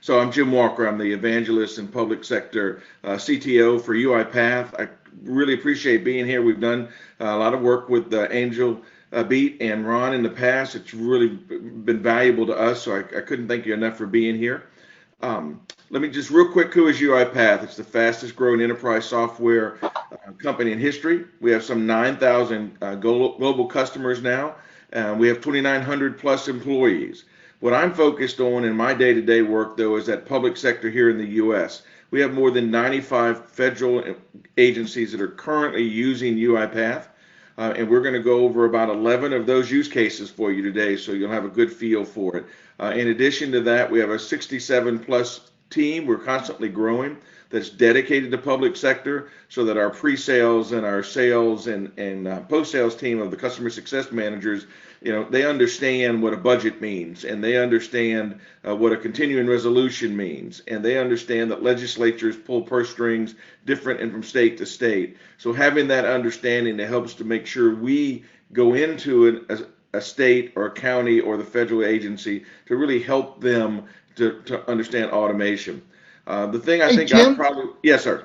So I'm Jim Walker. I'm the evangelist and public sector CTO for UiPath. I really appreciate being here. We've done a lot of work with Angelbeat and Ron in the past. It's really been valuable to us, so I couldn't thank you enough for being here. Let me just real quick, who is UiPath? It's the fastest growing enterprise software company in history. We have some 9,000 global customers now. We have 2,900 plus employees. What I'm focused on in my day-to-day work, though, is that public sector here in the U.S. We have more than 95 federal agencies that are currently using UiPath, and we're going to go over about 11 of those use cases for you today, so you'll have a good feel for it. In addition to that, we have a 67 plus team. We're constantly growing that's dedicated to public sector, so that our pre-sales and our sales and post-sales team of the customer success managers, they understand what a budget means, and they understand what a continuing resolution means, and they understand that legislatures pull purse strings different and from state to state. So having that understanding that helps to make sure we go into a state or a county or the federal agency to really help them to understand automation. The thing I Hey, think Jim, yes, sir.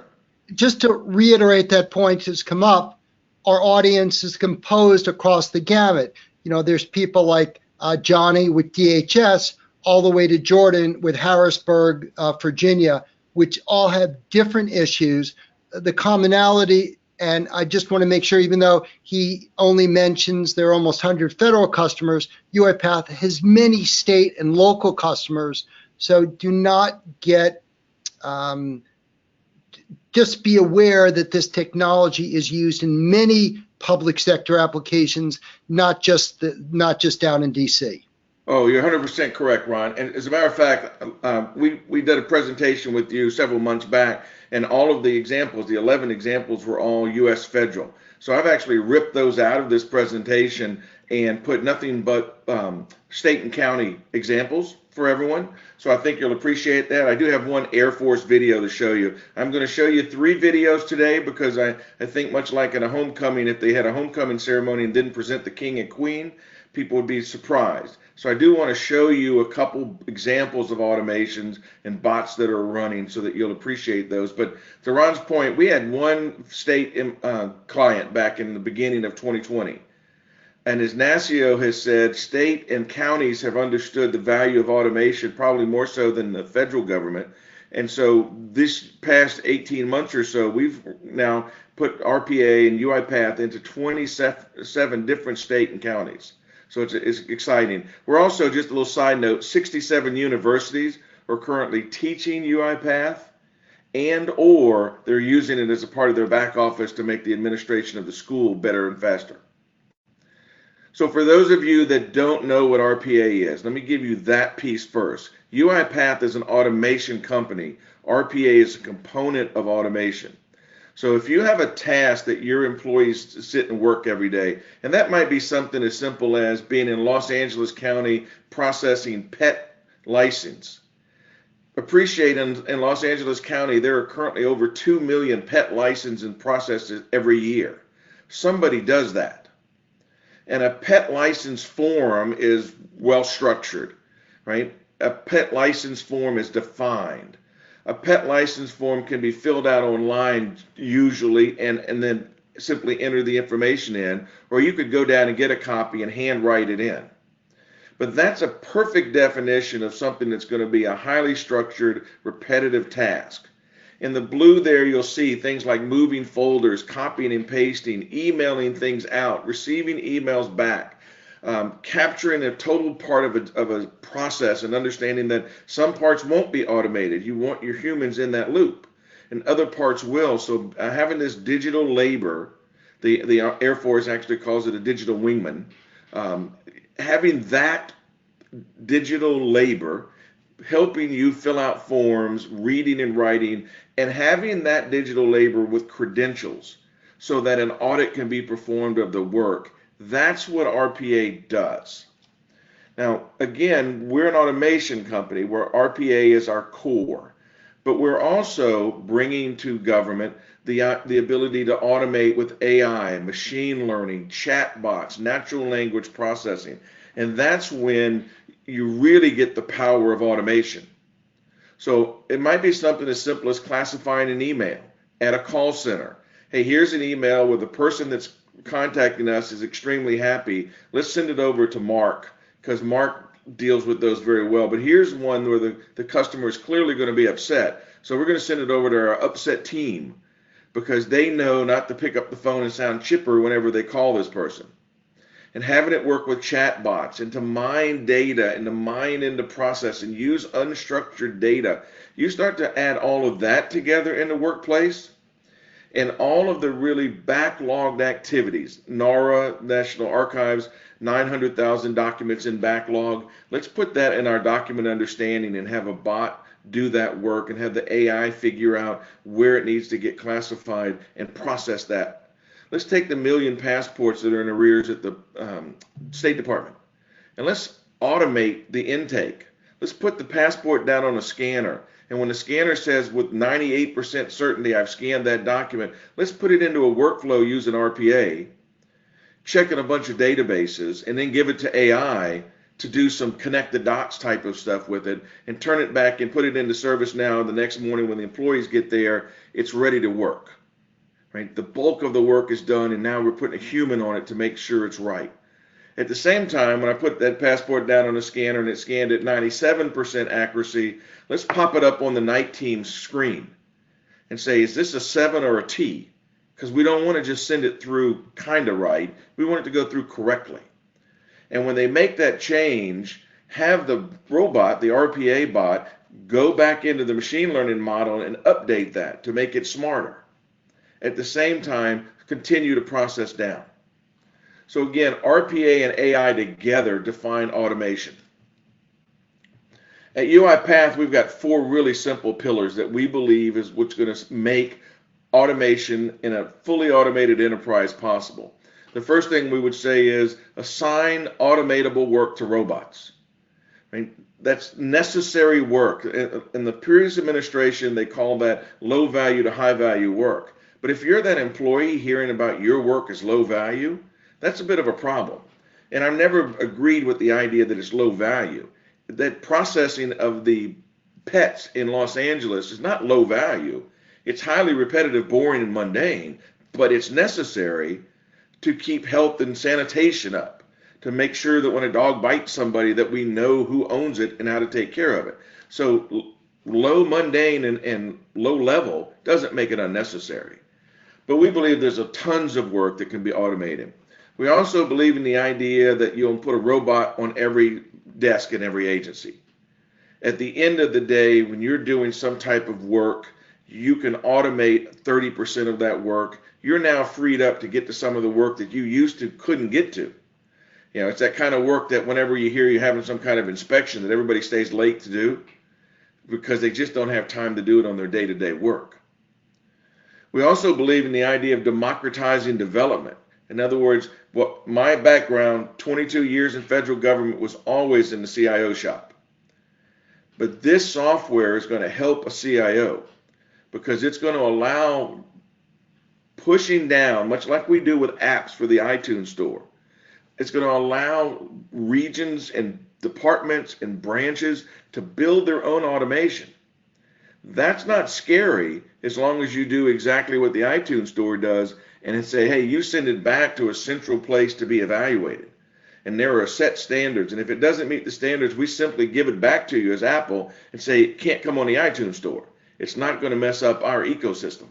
just to reiterate that point has come up, our audience is composed across the gamut. There's people like Johnny with DHS, all the way to Jordan with Harrisburg, Virginia, which all have different issues. The commonality, and I just want to make sure, even though he only mentions there are almost 100 federal customers, UiPath has many state and local customers. So do not get just be aware that this technology is used in many public sector applications, not just down in DC. Oh, you're 100% correct, Ron. And as a matter of fact, we did a presentation with you several months back, and all of the examples, the 11 examples, were all U.S. federal. So I've actually ripped those out of this presentation and put nothing but state and county examples for everyone. So I think you'll appreciate that. I do have one Air Force video to show you. I'm going to show you 3 videos today because I think much like in a homecoming, if they had a homecoming ceremony and didn't present the king and queen, people would be surprised. So I do want to show you a couple examples of automations and bots that are running so that you'll appreciate those. But to Ron's point, we had one state client back in the beginning of 2020. And as NASCIO has said, state and counties have understood the value of automation probably more so than the federal government. And so this past 18 months or so, we've now put RPA and UiPath into 27 different state and counties. So it's exciting. We're also, just a little side note, 67 universities are currently teaching UiPath, and or they're using it as a part of their back office to make the administration of the school better and faster. So for those of you that don't know what RPA is, let me give you that piece first. UiPath is an automation company. RPA is a component of automation. So if you have a task that your employees sit and work every day, and that might be something as simple as being in Los Angeles County processing pet license. Appreciate in Los Angeles County, there are currently over 2 million pet licenses processes every year. Somebody does that. And a pet license form is well structured, right? A pet license form is defined. A pet license form can be filled out online usually and then simply enter the information in, or you could go down and get a copy and hand write it in. But that's a perfect definition of something that's going to be a highly structured, repetitive task. In the blue there, you'll see things like moving folders, copying and pasting, emailing things out, receiving emails back, capturing a total part of a process and understanding that some parts won't be automated. You want your humans in that loop, and other parts will. So having this digital labor, the Air Force actually calls it a digital wingman, having that digital labor helping you fill out forms, reading and writing, and having that digital labor with credentials so that an audit can be performed of the work. That's what RPA does. Now, again, we're an automation company where RPA is our core, but we're also bringing to government the ability to automate with AI, machine learning, chatbots, natural language processing. And that's when you really get the power of automation. So it might be something as simple as classifying an email at a call center. Hey, here's an email where the person that's contacting us is extremely happy. Let's send it over to Mark because Mark deals with those very well. But here's one where the customer is clearly going to be upset. So we're going to send it over to our upset team because they know not to pick up the phone and sound chipper whenever they call this person. And having it work with chat bots and to mine data and to mine into process and use unstructured data. You start to add all of that together in the workplace and all of the really backlogged activities. NARA, National Archives, 900,000 documents in backlog. Let's put that in our document understanding and have a bot do that work and have the AI figure out where it needs to get classified and process that. Let's take the million passports that are in arrears at the State Department and let's automate the intake. Let's put the passport down on a scanner. And when the scanner says with 98% certainty I've scanned that document, let's put it into a workflow using RPA, checking a bunch of databases, and then give it to AI to do some connect the dots type of stuff with it and turn it back and put it into ServiceNow the next morning when the employees get there, it's ready to work. Right? The bulk of the work is done and now we're putting a human on it to make sure it's right. At the same time, when I put that passport down on the scanner and it scanned at 97% accuracy, let's pop it up on the night team's screen and say, is this a 7 or a T? Because we don't want to just send it through kind of right. We want it to go through correctly. And when they make that change, have the robot, the RPA bot, go back into the machine learning model and update that to make it smarter. At the same time, continue to process down. So again, RPA and AI together define automation. At UiPath, we've got 4 really simple pillars that we believe is what's going to make automation in a fully automated enterprise possible. The first thing we would say is assign automatable work to robots. I mean, that's necessary work. In the previous administration, they call that low value to high value work. But if you're that employee hearing about your work as low value, that's a bit of a problem. And I've never agreed with the idea that it's low value. That processing of the pets in Los Angeles is not low value. It's highly repetitive, boring, and mundane, but it's necessary to keep health and sanitation up, to make sure that when a dog bites somebody that we know who owns it and how to take care of it. So low mundane and low level doesn't make it unnecessary. But we believe there's a tons of work that can be automated. We also believe in the idea that you'll put a robot on every desk in every agency. At the end of the day, when you're doing some type of work, you can automate 30% of that work. You're now freed up to get to some of the work that you used to couldn't get to. You know, it's that kind of work that whenever you hear you're having some kind of inspection that everybody stays late to do because they just don't have time to do it on their day-to-day work. We also believe in the idea of democratizing development. In other words, what my background, 22 years in federal government, was always in the CIO shop. But this software is going to help a CIO because it's going to allow pushing down, much like we do with apps for the iTunes store. It's going to allow regions and departments and branches to build their own automation. That's not scary as long as you do exactly what the iTunes store does and say, hey, you send it back to a central place to be evaluated. And there are set standards. And if it doesn't meet the standards, we simply give it back to you as Apple and say it can't come on the iTunes store. It's not going to mess up our ecosystem.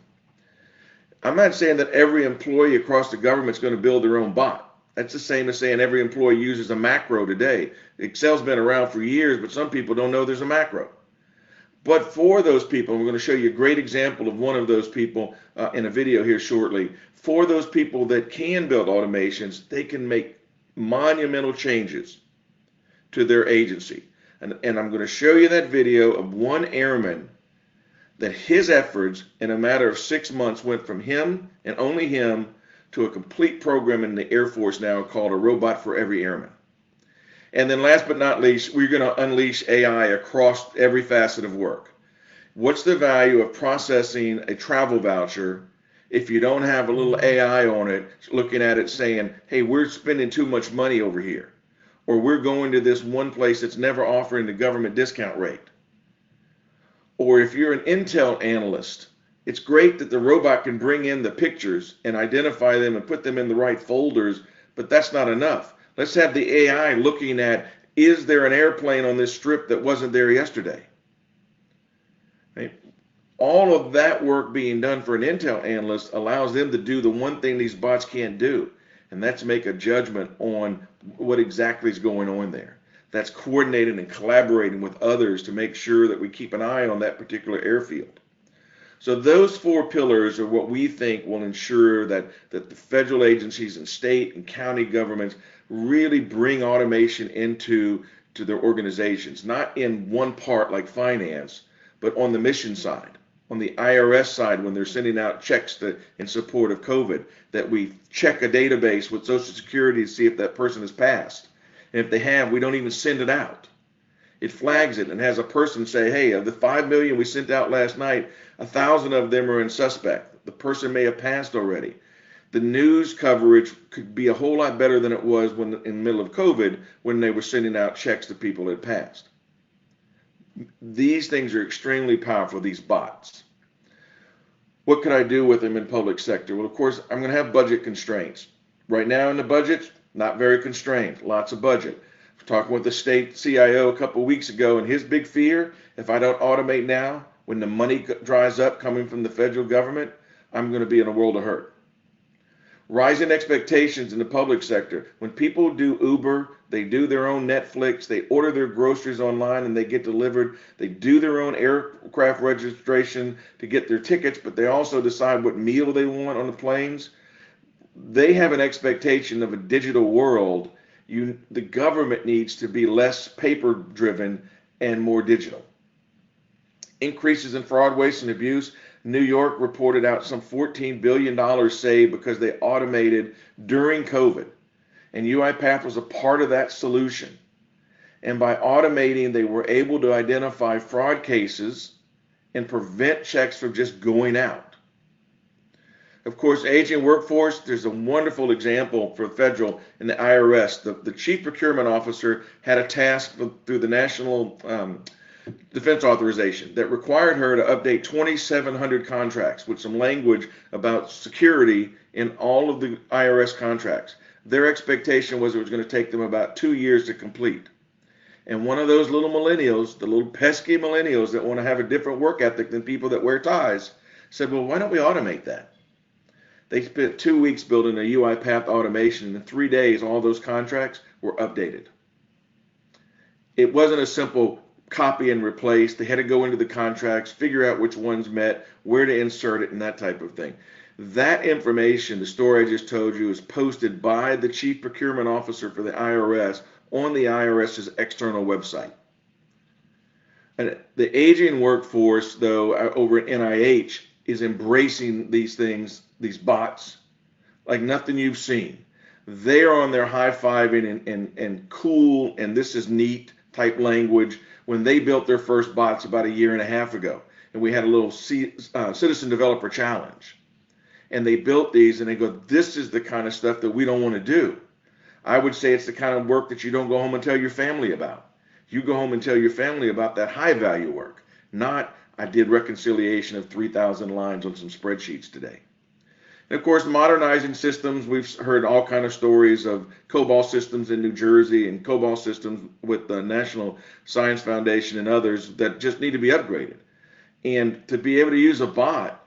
I'm not saying that every employee across the government is going to build their own bot. That's the same as saying every employee uses a macro today. Excel's been around for years, but some people don't know there's a macro. But for those people, we're going to show you a great example of one of those people in a video here shortly. For those people that can build automations, they can make monumental changes to their agency. And I'm going to show you that video of one airman that his efforts in a matter of 6 months went from him and only him to a complete program in the Air Force now called a Robot for Every Airman. And then last but not least, we're going to unleash AI across every facet of work. What's the value of processing a travel voucher if you don't have a little AI on it looking at it saying, hey, we're spending too much money over here, or we're going to this one place that's never offering the government discount rate, Or if you're an Intel analyst, it's great that the robot can bring in the pictures and identify them and put them in the right folders, but that's not enough. Let's have the AI looking at, is there an airplane on this strip that wasn't there yesterday? Right? All of that work being done for an Intel analyst allows them to do the one thing these bots can't do, and that's make a judgment on what exactly is going on there. That's coordinating and collaborating with others to make sure that we keep an eye on that particular airfield. So those four pillars are what we think will ensure that the federal agencies and state and county governments really bring automation into their organizations, not in one part like finance, but on the mission side, on the IRS side when they're sending out checks in support of COVID, that we check a database with Social Security to see if that person has passed. And if they have, we don't even send it out. It flags it and has a person say, hey, of the 5 million we sent out last night, 1,000 of them are in suspect. The person may have passed already. The news coverage could be a whole lot better than it was when in the middle of COVID when they were sending out checks to people who had passed. These things are extremely powerful, these bots. What could I do with them in public sector? Well, of course, I'm going to have budget constraints. Right now in the budgets, not very constrained, lots of budget. Talking with the state CIO a couple of weeks ago, and his big fear, if I don't automate now, when the money dries up coming from the federal government, I'm going to be in a world of hurt. Rising expectations in the public sector. When people do Uber, they do their own Netflix, they order their groceries online and they get delivered. They do their own aircraft registration to get their tickets, but they also decide what meal they want on the planes. They have an expectation of a digital world. The government needs to be less paper driven and more digital. Increases in fraud, waste, and abuse. New York reported out some $14 billion saved because they automated during COVID. And UiPath was a part of that solution. And by automating, they were able to identify fraud cases and prevent checks from just going out. Of course, aging workforce, there's a wonderful example for federal in the IRS. The chief procurement officer had a task through the National Defense Authorization that required her to update 2,700 contracts with some language about security in all of the IRS contracts. Their expectation was it was going to take them about 2 years to complete. And one of those little millennials, the little pesky millennials that want to have a different work ethic than people that wear ties, said, well, why don't we automate that? They spent 2 weeks building a UiPath automation, and in 3 days, all those contracts were updated. It wasn't a simple copy and replace. They had to go into the contracts, figure out which ones met, where to insert it, and that type of thing. That information, the story I just told you, is posted by the chief procurement officer for the IRS on the IRS's external website. And the aging workforce, though, over at NIH, is embracing these things, these bots, like nothing you've seen. They're on their high-fiving and cool, and this is neat type language when they built their first bots about 1.5 years ago. And we had a little citizen developer challenge. And they built these, and they go, this is the kind of stuff that we don't want to do. I would say it's the kind of work that you don't go home and tell your family about. You go home and tell your family about that high-value work, not I did reconciliation of 3,000 lines on some spreadsheets today. And of course, modernizing systems, we've heard all kinds of stories of COBOL systems in New Jersey and COBOL systems with the National Science Foundation and others that just need to be upgraded. And to be able to use a bot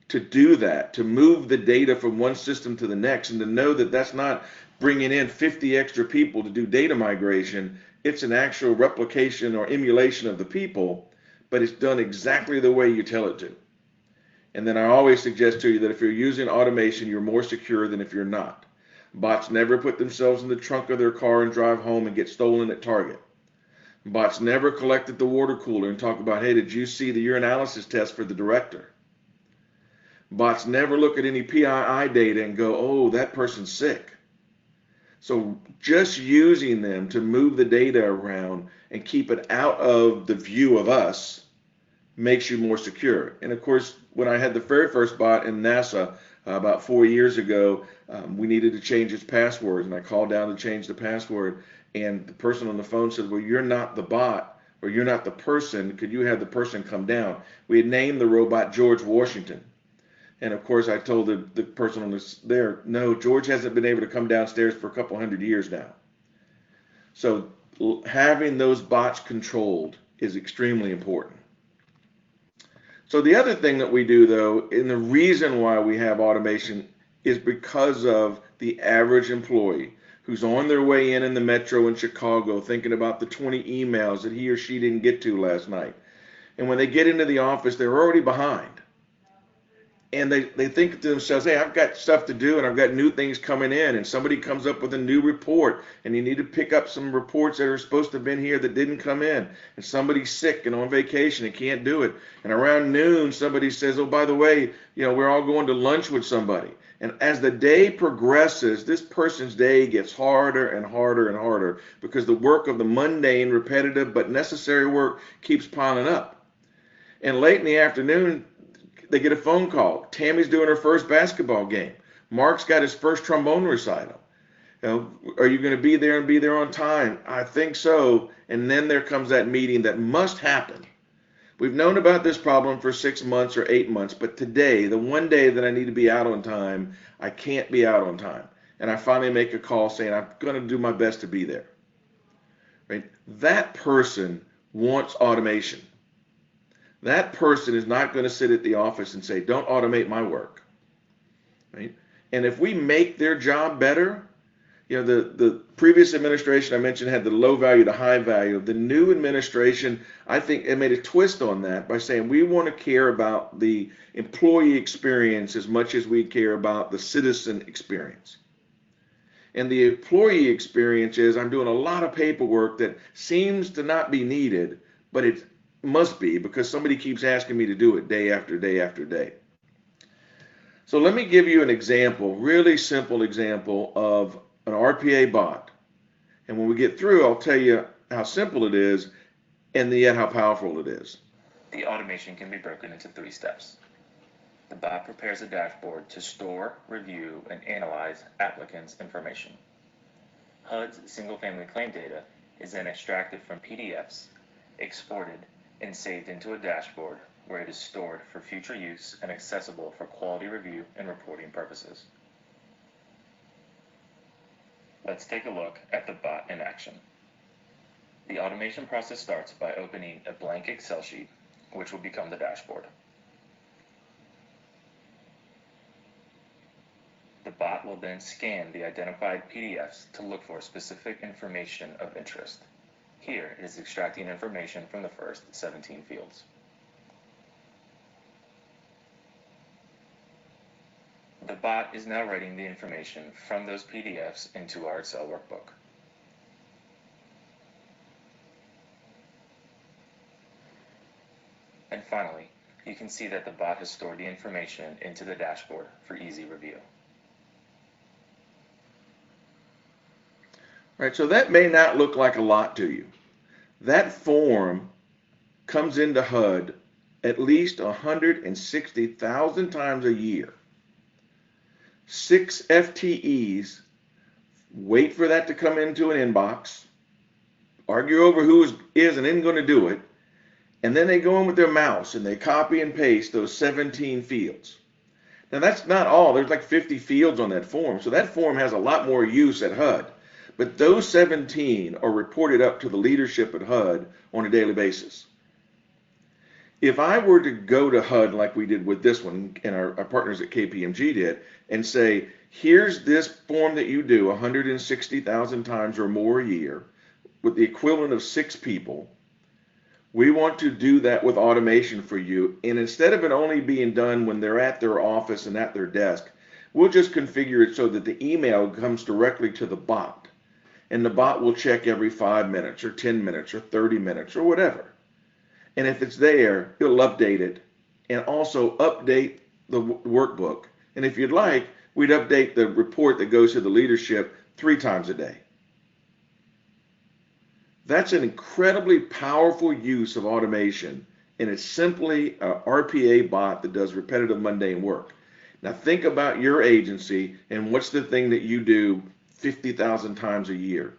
to do that, to move the data from one system to the next, and to know that that's not bringing in 50 extra people to do data migration, it's an actual replication or emulation of the people, but it's done exactly the way you tell it to. And then I always suggest to you that if you're using automation, you're more secure than if you're not. Bots never put themselves in the trunk of their car and drive home and get stolen at Target. Bots never collect at the water cooler and talk about, hey, did you see the urinalysis test for the director? Bots never look at any PII data and go, oh, that person's sick. So just using them to move the data around and keep it out of the view of us makes you more secure. And of course, when I had the very first bot in NASA about 4 years ago, we needed to change its password, and I called down to change the password, and the person on the phone said, well, you're not the bot. or you're not the person, could you have the person come down? We had named the robot George Washington. And of course, I told the person on this there, no, George hasn't been able to come downstairs for a couple hundred years now. So having those bots controlled is extremely important. So the other thing that we do though, and the reason why we have automation is because of the average employee who's on their way in the metro in Chicago thinking about the 20 emails that he or she didn't get to last night. And when they get into the office, they're already behind. And they think to themselves, hey, I've got stuff to do and I've got new things coming in, and somebody comes up with a new report and you need to pick up some reports that are supposed to have been here that didn't come in, and somebody's sick and on vacation and can't do it. And around noon, somebody says, oh, by the way, we're all going to lunch with somebody. And as the day progresses, this person's day gets harder and harder and harder because the work of the mundane, repetitive, but necessary work keeps piling up. And late in the afternoon, they get a phone call. Tammy's doing her first basketball game. Mark's got his first trombone recital. Are you going to be there and be there on time? I think so. And then there comes that meeting that must happen. We've known about this problem for 6 months or 8 months, but today, the one day that I need to be out on time, I can't be out on time. And I finally make a call saying I'm going to do my best to be there. Right? That person wants automation. That person is not going to sit at the office and say, don't automate my work. Right? And if we make their job better, the previous administration I mentioned had the low value to high value. The new administration, I think, it made a twist on that by saying we want to care about the employee experience as much as we care about the citizen experience. And the employee experience is I'm doing a lot of paperwork that seems to not be needed, but it must be because somebody keeps asking me to do it day after day after day. So let me give you an example, really simple example of an RPA bot. And when we get through, I'll tell you how simple it is and yet how powerful it is. The automation can be broken into 3 steps. The bot prepares a dashboard to store, review, and analyze applicants' information. HUD's single-family claim data is then extracted from PDFs, exported, and saved into a dashboard where it is stored for future use and accessible for quality review and reporting purposes. Let's take a look at the bot in action. The automation process starts by opening a blank Excel sheet, which will become the dashboard. The bot will then scan the identified PDFs to look for specific information of interest. Here, it is extracting information from the first 17 fields. The bot is now writing the information from those PDFs into our Excel workbook. And finally, you can see that the bot has stored the information into the dashboard for easy review. Right, so that may not look like a lot to you. That form comes into HUD at least 160,000 times a year. 6 FTEs wait for that to come into an inbox, argue over who is and isn't going to do it, and then they go in with their mouse and they copy and paste those 17 fields. Now that's not all. There's like 50 fields on that form, so that form has a lot more use at HUD. But those 17 are reported up to the leadership at HUD on a daily basis. If I were to go to HUD like we did with this one and our partners at KPMG did and say, here's this form that you do 160,000 times or more a year with the equivalent of 6 people, we want to do that with automation for you. And instead of it only being done when they're at their office and at their desk, we'll just configure it so that the email comes directly to the bot. And the bot will check every 5 minutes or 10 minutes or 30 minutes or whatever. And if it's there, it'll update it and also update the workbook. And if you'd like, we'd update the report that goes to the leadership 3 times a day. That's an incredibly powerful use of automation, and it's simply an RPA bot that does repetitive mundane work. Now think about your agency and what's the thing that you do 50,000 times a year,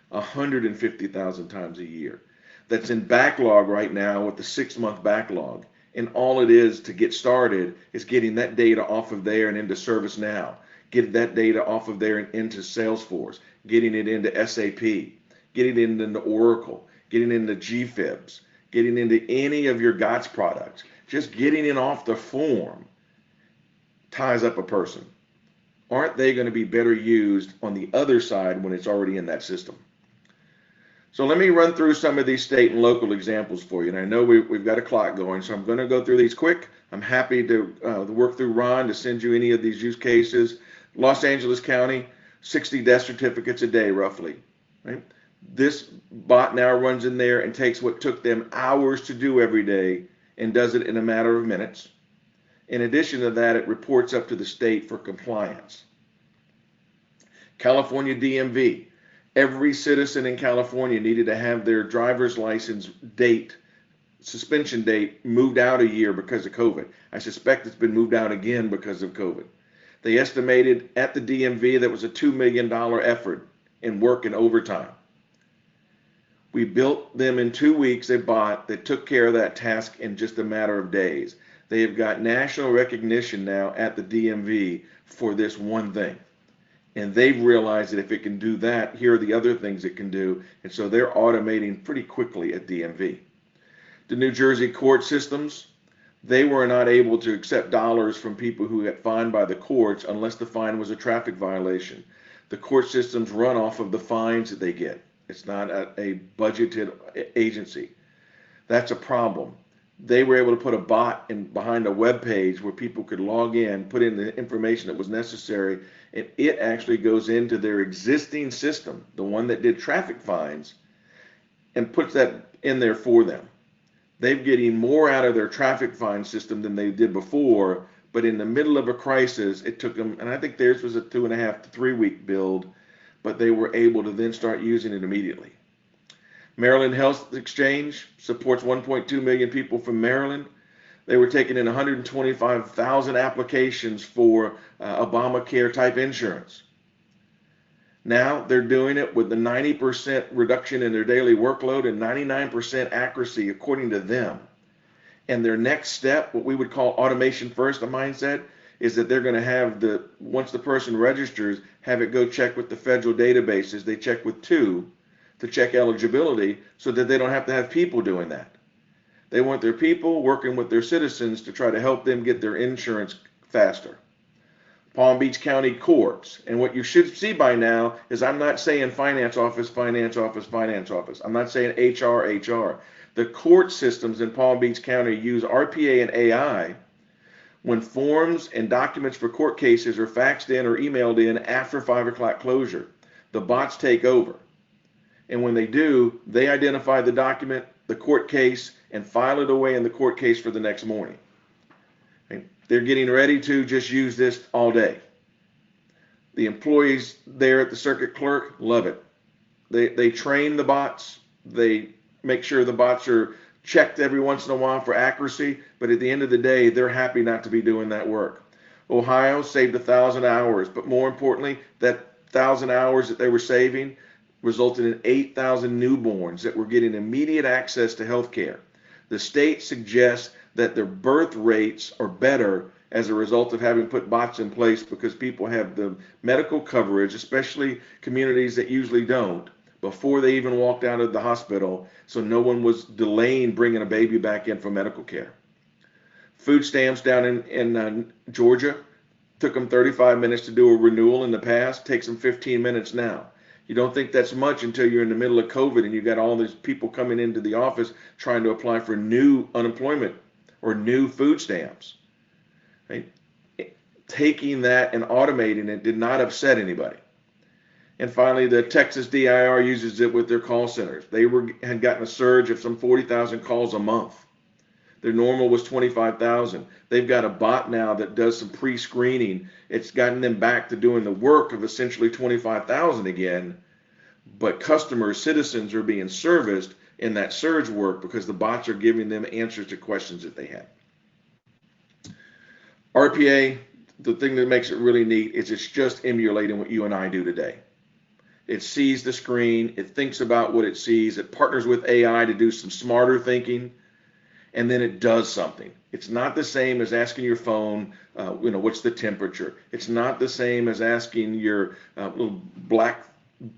150,000 times a year. that's in backlog right now with the 6-month backlog. And all it is to get started is getting that data off of there and into ServiceNow, get that data off of there and into Salesforce, getting it into SAP, getting it into Oracle, getting into GFibs, getting into any of your GOTS products. Just getting it off the form ties up a person. Aren't they going to be better used on the other side when it's already in that system? So let me run through some of these state and local examples for you. And I know we've got a clock going, so I'm going to go through these quick. I'm happy to work through Ron to send you any of these use cases. Los Angeles County, 60 death certificates a day, roughly. Right? This bot now runs in there and takes what took them hours to do every day and does it in a matter of minutes. In addition to that, it reports up to the state for compliance. California DMV. Every citizen in California needed to have their driver's license date, suspension date, moved out a year because of COVID. I suspect it's been moved out again because of COVID. They estimated at the DMV that was a $2 million effort in work and overtime. We built them in 2 weeks, a bot that took care of that task in just a matter of days. They have got national recognition now at the DMV for this one thing. And they've realized that if it can do that, here are the other things it can do. And so they're automating pretty quickly at DMV. The New Jersey court systems, they were not able to accept dollars from people who got fined by the courts unless the fine was a traffic violation. The court systems run off of the fines that they get. It's not a budgeted agency. That's a problem. They were able to put a bot behind a web page where people could log in, put in the information that was necessary, and it actually goes into their existing system, the one that did traffic fines, and puts that in there for them. They're getting more out of their traffic fine system than they did before, but in the middle of a crisis, it took them, and I think theirs was a 2.5 to 3 week build, but they were able to then start using it immediately. Maryland Health Exchange supports 1.2 million people from Maryland. They were taking in 125,000 applications for Obamacare type insurance. Now they're doing it with the 90% reduction in their daily workload and 99% accuracy according to them. And their next step, what we would call automation first, a mindset, is that they're going to have once the person registers, have it go check with the federal databases. They check with 2 to check eligibility so that they don't have to have people doing that. They want their people working with their citizens to try to help them get their insurance faster. Palm Beach County courts, and what you should see by now is I'm not saying finance office, finance office, finance office. I'm not saying HR, HR. The court systems in Palm Beach County use RPA and AI when forms and documents for court cases are faxed in or emailed in after 5 o'clock closure. The bots take over. And when they do, they identify the document, the court case, and file it away in the court case for the next morning. Okay? They're getting ready to just use this all day. The employees there at the circuit clerk love it. They train the bots. They make sure the bots are checked every once in a while for accuracy, but at the end of the day, they're happy not to be doing that work. Ohio saved 1,000 hours, but more importantly, that 1,000 hours that they were saving resulted in 8,000 newborns that were getting immediate access to health care. The state suggests that their birth rates are better as a result of having put bots in place because people have the medical coverage, especially communities that usually don't, before they even walked out of the hospital, so no one was delaying bringing a baby back in for medical care. Food stamps down in Georgia took them 35 minutes to do a renewal in the past, takes them 15 minutes now. You don't think that's much until you're in the middle of COVID and you've got all these people coming into the office trying to apply for new unemployment or new food stamps. Right? Taking that and automating it did not upset anybody. And finally, the Texas DIR uses it with their call centers. They had gotten a surge of some 40,000 calls a month. Their normal was 25,000. They've got a bot now that does some pre-screening. It's gotten them back to doing the work of essentially 25,000 again, but customers, citizens are being serviced in that surge work because the bots are giving them answers to questions that they had. RPA, the thing that makes it really neat is it's just emulating what you and I do today. It sees the screen, it thinks about what it sees, it partners with AI to do some smarter thinking, and then it does something. It's not the same as asking your phone, what's the temperature. It's not the same as asking your little black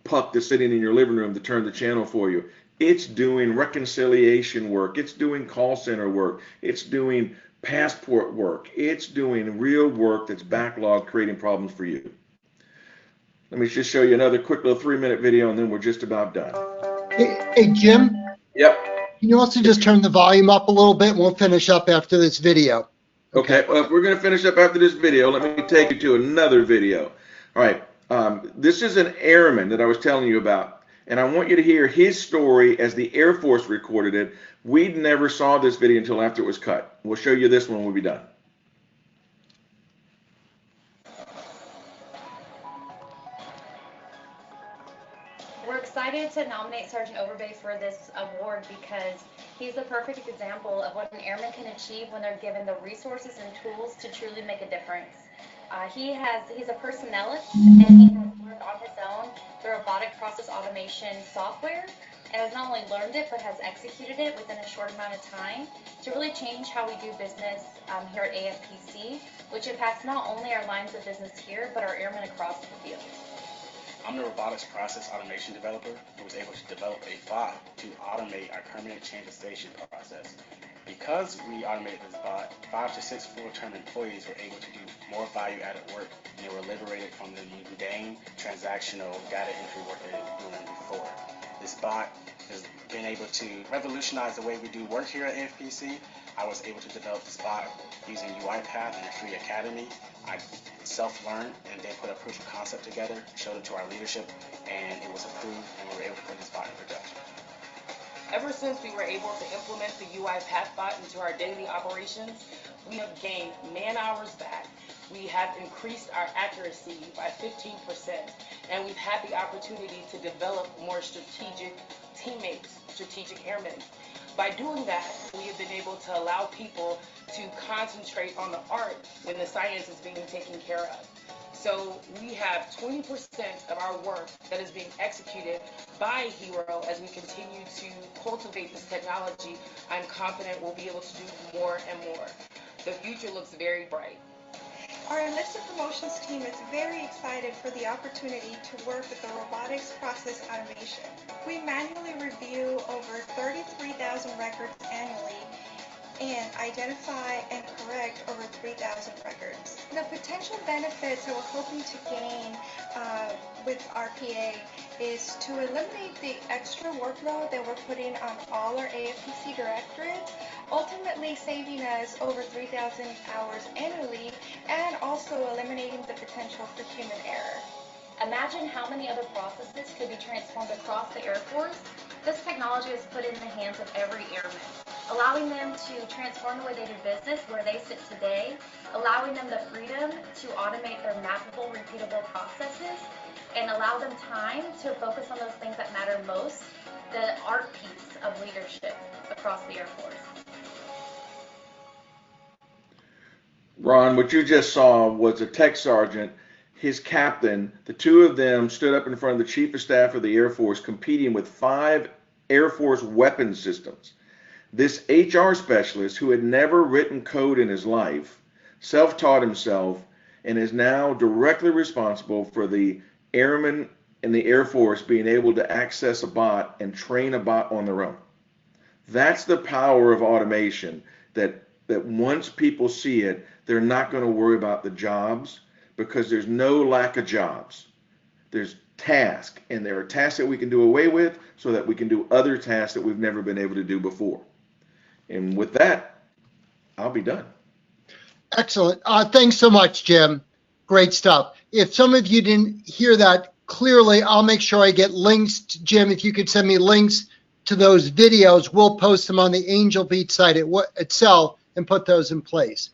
puck that's sitting in your living room to turn the channel for you. It's doing reconciliation work. It's doing call center work. It's doing passport work. It's doing real work that's backlogged, creating problems for you. Let me just show you another quick little 3-minute video, and then we're just about done. Hey, Jim? Yep. Can you also just turn the volume up a little bit, and we'll finish up after this video? Okay, well, we're going to finish up after this video. Let me take you to another video. All right, this is an airman that I was telling you about, and I want you to hear his story as the Air Force recorded it. We never saw this video until after it was cut. We'll show you this one when we'll be done. We're excited to nominate Sergeant Overbay for this award because he's the perfect example of what an airman can achieve when they're given the resources and tools to truly make a difference. He's a personnelist, and he has learned on his own the robotic process automation software, and has not only learned it, but has executed it within a short amount of time to really change how we do business here at AFPC, which impacts not only our lines of business here, but our airmen across the field. I'm the robotics process automation developer who was able to develop a bot to automate our permanent change of station process. Because we automated this bot, 5 to 6 full-term employees were able to do more value-added work, and they were liberated from the mundane, transactional data entry work they were doing before. This bot has been able to revolutionize the way we do work here at AFPC. I was able to develop this bot using UiPath and a free academy. I self-learned and then put a proof of concept together, showed it to our leadership, and it was approved, and we were able to put this bot in production. Ever since we were able to implement the UiPath bot into our daily operations, we have gained man hours back. We have increased our accuracy by 15%, and we've had the opportunity to develop more strategic teammates, strategic airmen. By doing that, we have been able to allow people to concentrate on the art when the science is being taken care of. So we have 20% of our work that is being executed by Hero as we continue to cultivate this technology. I'm confident we'll be able to do more and more. The future looks very bright. Our enlisted promotions team is very excited for the opportunity to work with the robotics process automation. We manually review over 33,000 records annually and identify and correct over 3,000 records. The potential benefits that we're hoping to gain with RPA is to eliminate the extra workload that we're putting on all our AFPC directorates, ultimately saving us over 3,000 hours annually, and also eliminating the potential for human error. Imagine how many other processes could be transformed across the Air Force. This technology is put in the hands of every airman, allowing them to transform the way they do business where they sit today, allowing them the freedom to automate their mappable, repeatable processes, and allow them time to focus on those things that matter most, the art piece of leadership across the Air Force. Ron, what you just saw was a tech sergeant, his captain, the two of them stood up in front of the Chief of Staff of the Air Force competing with 5 Air Force weapon systems. This HR specialist, who had never written code in his life, self-taught himself and is now directly responsible for the airmen in the Air Force being able to access a bot and train a bot on their own. That's the power of automation, that once people see it, they're not going to worry about the jobs, because there's no lack of jobs. There's tasks, and there are tasks that we can do away with so that we can do other tasks that we've never been able to do before. And with that, I'll be done. Excellent. Thanks so much, Jim. Great stuff. If some of you didn't hear that clearly, I'll make sure I get links to Jim. If you could send me links to those videos, we'll post them on the Angelbeat site itself and put those in place.